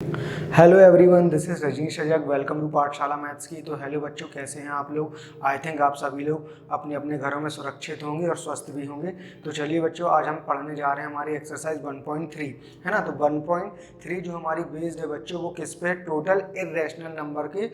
Hello everyone, this is Rajneesh Rajak. Welcome to Pathshala maths की। तो hello बच्चों, कैसे हैं आप लोग? आई थिंक आप सभी लोग अपने अपने घरों में सुरक्षित होंगे और स्वस्थ भी होंगे। तो चलिए बच्चों, आज हम पढ़ने जा रहे हैं हमारी एक्सरसाइज 1.3, है ना। तो 1.3 जो हमारी बेस्ड है बच्चों, वो किस पे? टोटल इर्रेशनल नंबर के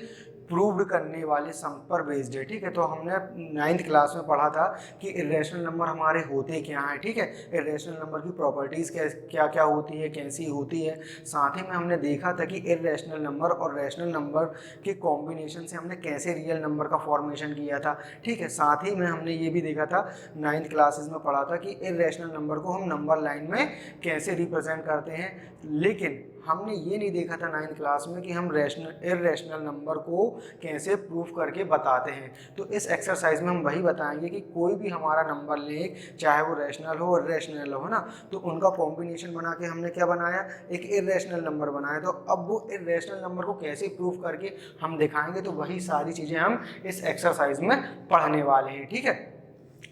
प्रूव्ड करने वाले सम पर बेस्ड है। ठीक है, तो हमने 9th क्लास में पढ़ा था कि इर्रेशनल नंबर हमारे होते क्या हैं। ठीक है, इर्रेशनल नंबर की प्रॉपर्टीज़ क्या क्या होती है, कैसी होती है। साथ ही में हमने देखा था कि इर्रेशनल नंबर और रैशनल नंबर के कॉम्बिनेशन से हमने कैसे रियल नंबर का फॉर्मेशन किया था। ठीक है, साथ ही में हमने ये भी देखा था, 9th क्लासेस में पढ़ा था कि इर्रेशनल नंबर को हम नंबर लाइन में कैसे रिप्रेजेंट करते हैं। लेकिन हमने ये नहीं देखा था 9th क्लास में कि हम इर्रेशनल नंबर को कैसे प्रूफ करके बताते हैं। तो इस एक्सरसाइज में हम वही बताएंगे कि कोई भी हमारा नंबर ले, चाहे वो रैशनल हो और इर्रेशनल हो, ना, तो उनका कॉम्बिनेशन बना के हमने क्या बनाया? एक इर्रेशनल नंबर बनाया। तो अब वो इर्रेशनल नंबर को कैसे प्रूफ करके हम दिखाएंगे, तो वही सारी चीज़ें हम इस एक्सरसाइज में पढ़ने वाले हैं। ठीक है,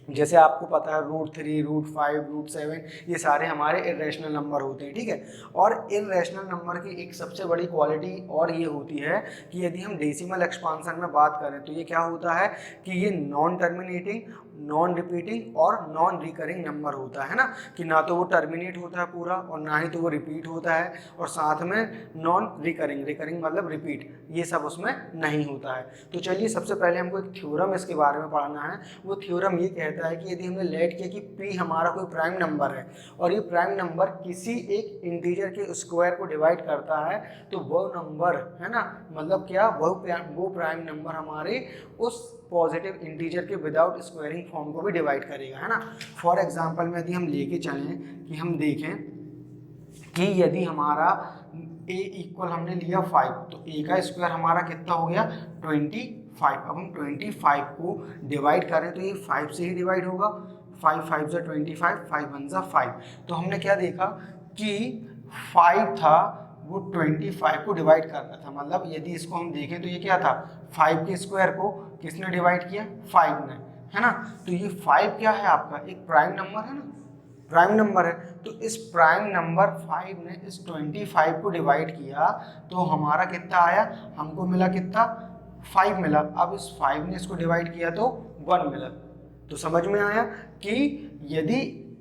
जैसे आपको पता है √3, √5, √7 ये सारे हमारे इर्रेशनल नंबर होते हैं। ठीक है, और इर्रेशनल नंबर की एक सबसे बड़ी क्वालिटी और ये होती है कि यदि हम डेसिमल एक्सपांसन में बात करें तो ये क्या होता है कि ये नॉन टर्मिनेटिंग, नॉन रिपीटिंग और नॉन रिकरिंग नंबर होता है, ना, कि ना तो वो टर्मिनेट होता है पूरा और ना ही तो वो रिपीट होता है, और साथ में नॉन रिकरिंग, रिकरिंग मतलब रिपीट, ये सब उसमें नहीं होता है। तो चलिए, सबसे पहले हमको एक थ्योरम इसके बारे में पढ़ना है। वो थ्योरम ये कहता है कि यदि हमने लेट किया कि p हमारा कोई प्राइम नंबर है और ये प्राइम नंबर किसी एक इंटीजर के स्क्वायर को डिवाइड करता है, तो वो नंबर, है ना, मतलब क्या, वो प्राइम नंबर हमारे उस पॉजिटिव इंटीजर के विदाउट स्क्वायरिंग फॉर्म को भी डिवाइड करेगा, है ना। फॉर एग्जांपल में यदि हम लेके चलें कि हम देखें कि यदि हमारा a इक्वल हमने लिया 5, तो a का स्क्वायर हमारा कितना हो गया? 25। अब हम 25 को डिवाइड करें तो ये 5 से ही डिवाइड होगा। 5 5 जा 25, 5 1 जा 5। तो हमने क्या देखा कि 5 था, वो 25 को डिवाइड कर रहा था। मतलब यदि इसको हम देखें तो ये क्या था? 5 के स्क्वायर को किसने डिवाइड किया? 5 ने, है ना। तो ये 5 क्या है? आपका एक प्राइम नंबर है, ना, प्राइम नंबर है। तो इस प्राइम नंबर 5 ने इस 25 को डिवाइड किया, तो हमारा कितना आया? हमको मिला कितना? 5 मिला। अब इस 5 ने इसको डिवाइड किया तो 1 मिला। तो समझ में आया कि यदि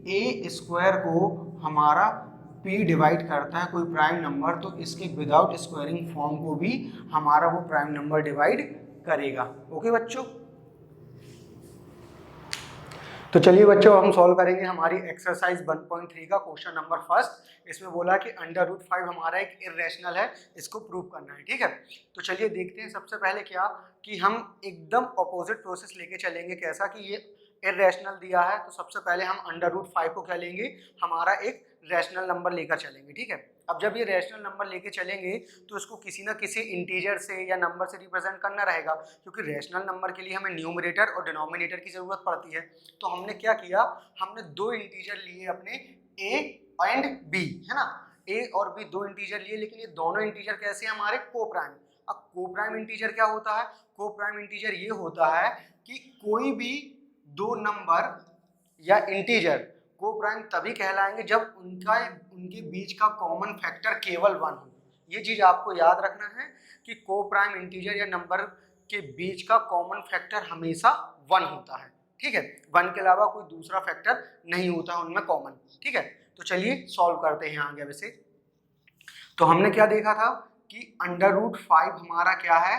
a स्क्वायर को हमारा p डिवाइड करता है कोई प्राइम नंबर, तो इसके विदाउट स्क्वायरिंग फॉर्म को भी हमारा वो प्राइम नंबर डिवाइड करेगा। ओके बच्चों, तो चलिए बच्चों, हम सॉल्व करेंगे हमारी एक्सरसाइज 1.3 का क्वेश्चन नंबर फर्स्ट। इसमें बोला कि √5 हमारा एक इर्रेशनल है, इसको प्रूव करना है। ठीक है, तो चलिए देखते हैं। सबसे पहले क्या कि हम एकदम अपोजिट प्रोसेस लेके चलेंगे। कैसा कि ये इर्रेशनल दिया है, तो सबसे पहले हम √5 को क्या लेंगे? हमारा एक रैशनल नंबर लेकर चलेंगे। ठीक है, अब जब ये रैशनल नंबर लेके चलेंगे तो इसको किसी ना किसी इंटीजर से या नंबर से रिप्रेजेंट करना रहेगा, क्योंकि रैशनल नंबर के लिए हमें न्यूमरेटर और डिनोमिनेटर की जरूरत पड़ती है। तो हमने क्या किया? हमने दो इंटीजर लिए अपने a एंड b, है ना। a और b दो इंटीजर लिए, लेकिन ये दोनों इंटीजर कैसे हैं? हमारे को प्राइम। अब को प्राइम इंटीजर क्या होता है? को प्राइम इंटीजर ये होता है कि कोई भी दो नंबर या इंटीजर को प्राइम तभी कहलाएंगे जब उनके बीच का कॉमन फैक्टर केवल 1 हो। ये चीज आपको याद रखना है कि को प्राइम इंटीजर या नंबर के बीच का कॉमन फैक्टर हमेशा 1 होता है। ठीक है, 1 के अलावा कोई दूसरा फैक्टर नहीं होता उनमें कॉमन। ठीक है, तो चलिए सॉल्व करते हैं आगे। वैसे तो हमने क्या देखा था कि √5 हमारा क्या है?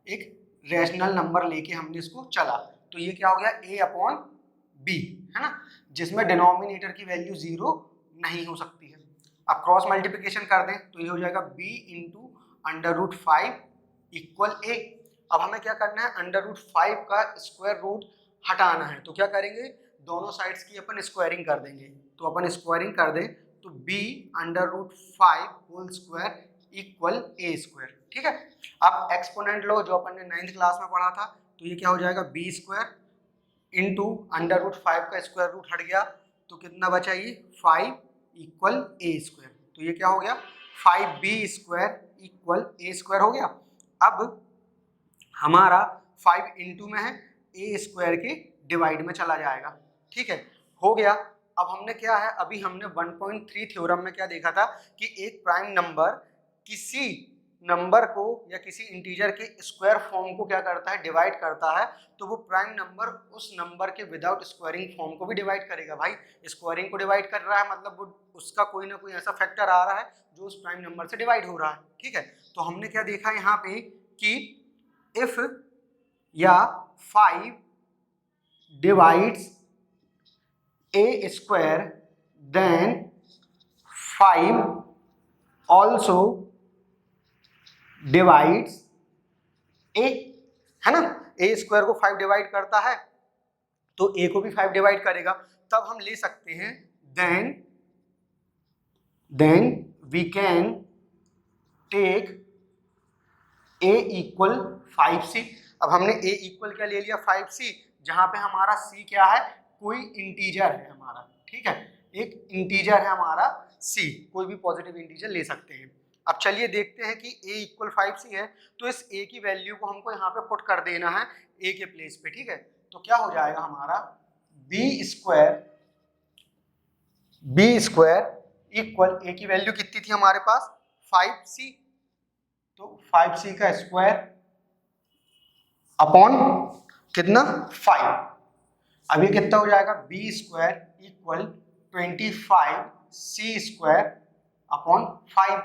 एक रैशनल नंबर लेके हमने इसको चला, तो ये क्या हो गया? a/b, है ना, जिसमें डिनोमिनेटर की वैल्यू 0 नहीं हो सकती है। अब क्रॉस मल्टीप्लिकेशन कर दें तो ये हो जाएगा b इंटू √5 इक्वल a। अब हमें क्या करना है? √5 का स्क्वायर रूट हटाना है, तो क्या करेंगे? दोनों साइड्स की अपन स्क्वायरिंग कर देंगे। तो अपन स्क्वायरिंग कर दें तो b/√5 whole square equal a square. ठीक है, अब एक्सपोनेंट लो जो अपन ने 9th क्लास में पढ़ा था, तो ये क्या हो जाएगा? b स्क्वायर इंटू √5 का स्क्वायर रूट हट गया, तो कितना बचा? ये 5 इक्वल a स्क्वायर। तो ये क्या हो गया? 5b square equal a square हो गया। अब हमारा 5 इंटू में है, a स्क्वायर के डिवाइड में चला जाएगा। ठीक है, हो गया। अब हमने क्या है? अभी हमने 1.3 थ्योरम में क्या देखा था कि एक प्राइम नंबर किसी नंबर को या किसी इंटीजर के स्क्वायर फॉर्म को क्या करता है, डिवाइड करता है, तो वो प्राइम नंबर उस नंबर के विदाउट स्क्वायरिंग फॉर्म को भी डिवाइड करेगा। भाई स्क्वायरिंग को डिवाइड कर रहा है मतलब वो उसका कोई ना कोई ऐसा फैक्टर आ रहा है जो उस प्राइम नंबर से डिवाइड हो रहा है। ठीक है, तो हमने क्या देखा यहाँ पे कि इफ या 5 डिवाइड्स ए स्क्वायर देन 5 ऑल्सो डिवाइड्स ए, है ना, ए स्क्वायर को 5 डिवाइड करता है तो ए को भी 5 डिवाइड करेगा। तब हम ले सकते हैं then we can take a equal 5c। अब हमने ए इक्वल क्या ले लिया, 5c, जहां पे हमारा c क्या है, कोई इंटीजर है हमारा। ठीक है, एक इंटीजर है हमारा c, कोई भी पॉजिटिव इंटीजर ले सकते हैं। अब चलिए देखते हैं कि a इक्वल 5c है तो इस a की वैल्यू को हमको यहाँ पे पुट कर देना है a के प्लेस पे। ठीक है, तो क्या हो जाएगा हमारा b स्क्वायर इक्वल a की वैल्यू कितनी थी हमारे पास 5c, तो 5c का स्क्वायर अपॉन कितना 5। अब ये कितना हो जाएगा b square equal 25c square upon 5।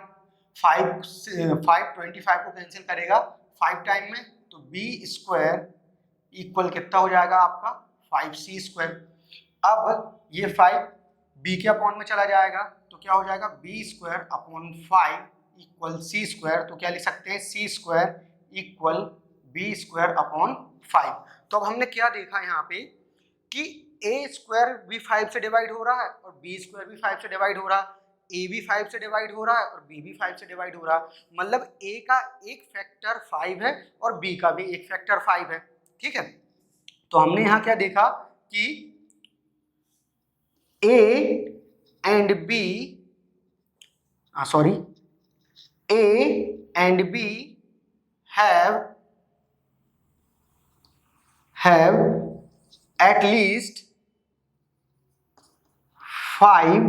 25 को कैंसिल करेगा 5 टाइम में, तो b स्क्वायर इक्वल कितना हो जाएगा आपका 5c स्क्वायर। अब ये 5 b के अपॉन में चला जाएगा तो क्या हो जाएगा b square upon 5 equal c square. तो क्या लिख सकते हैं c square equal b square upon 5। तो अब हमने क्या देखा यहाँ पे कि a स्क्वायर भी 5 से डिवाइड हो रहा है और b स्क्वायर भी 5 से डिवाइड हो रहा है, a भी 5 से डिवाइड हो रहा है और b भी 5 से डिवाइड हो रहा है, मतलब a का एक फैक्टर 5 है और b का भी एक फैक्टर 5 है। ठीक है, तो हमने यहाँ क्या देखा कि a and b have at least 5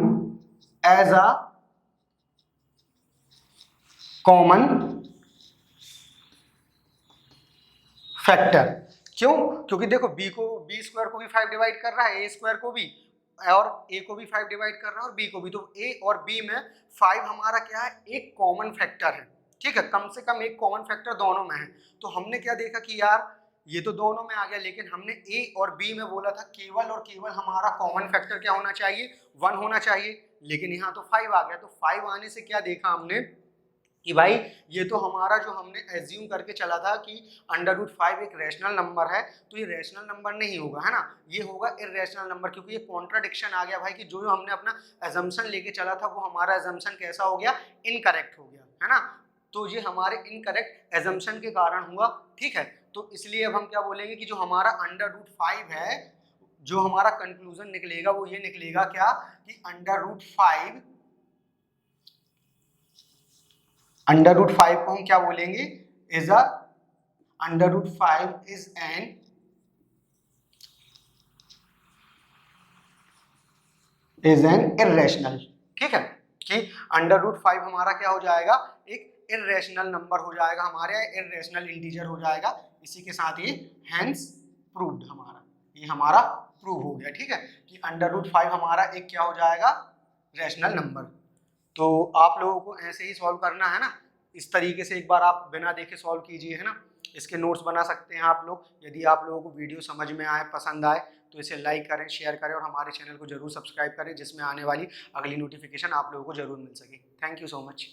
as a common factor. क्यों? क्योंकि देखो b स्क्वायर को भी 5 डिवाइड कर रहा है, a स्क्वायर को भी, और a को भी 5 डिवाइड कर रहा है और b को भी, तो a और b में 5 हमारा क्या है, एक कॉमन फैक्टर है। ठीक है, कम से कम एक कॉमन फैक्टर दोनों में है। तो हमने क्या देखा कि यार ये तो दोनों में आ गया, लेकिन हमने a और b में बोला था केवल और केवल हमारा कॉमन फैक्टर क्या होना चाहिए, 1 होना चाहिए, लेकिन यहाँ तो 5 आ गया। तो 5 आने से क्या देखा हमने कि भाई ये तो हमारा जो हमने एज्यूम करके चला था कि √5 एक रैशनल नंबर है, तो ये रैशनल नंबर नहीं होगा, है ना, ये होगा इररेशनल नंबर, क्योंकि ये कॉन्ट्राडिक्शन आ गया भाई कि जो हमने अपना एजम्पशन लेके चला था वो हमारा एजम्पशन कैसा हो गया, इनकरेक्ट हो गया, है ना। तो ये हमारे इनकरेक्ट एजम्पशन के कारण हुआ। ठीक है, तो इसलिए अब हम क्या बोलेंगे कि जो हमारा √5 है, जो हमारा कंक्लूजन निकलेगा वो ये निकलेगा क्या कि √5 को हम क्या बोलेंगे, is a √5 is an irrational. ठीक है, कि √5 हमारा क्या हो जाएगा, एक इररेशनल नंबर हो जाएगा, हमारे इररेशनल इंटीजर हो जाएगा। इसी के साथ ये हेंस प्रूव्ड, ये हमारा प्रूव हो गया। ठीक है, कि √5 हमारा एक क्या हो जाएगा, रैशनल नंबर। तो आप लोगों को ऐसे ही सॉल्व करना है ना, इस तरीके से एक बार आप बिना देखे सॉल्व कीजिए, है ना। इसके नोट्स बना सकते हैं आप लोग। यदि आप लोगों को वीडियो समझ में आए, पसंद आए, तो इसे लाइक करें, शेयर करें और हमारे चैनल को जरूर सब्सक्राइब करें, जिसमें आने वाली अगली नोटिफिकेशन आप लोगों को जरूर मिल सके। Thank you so much.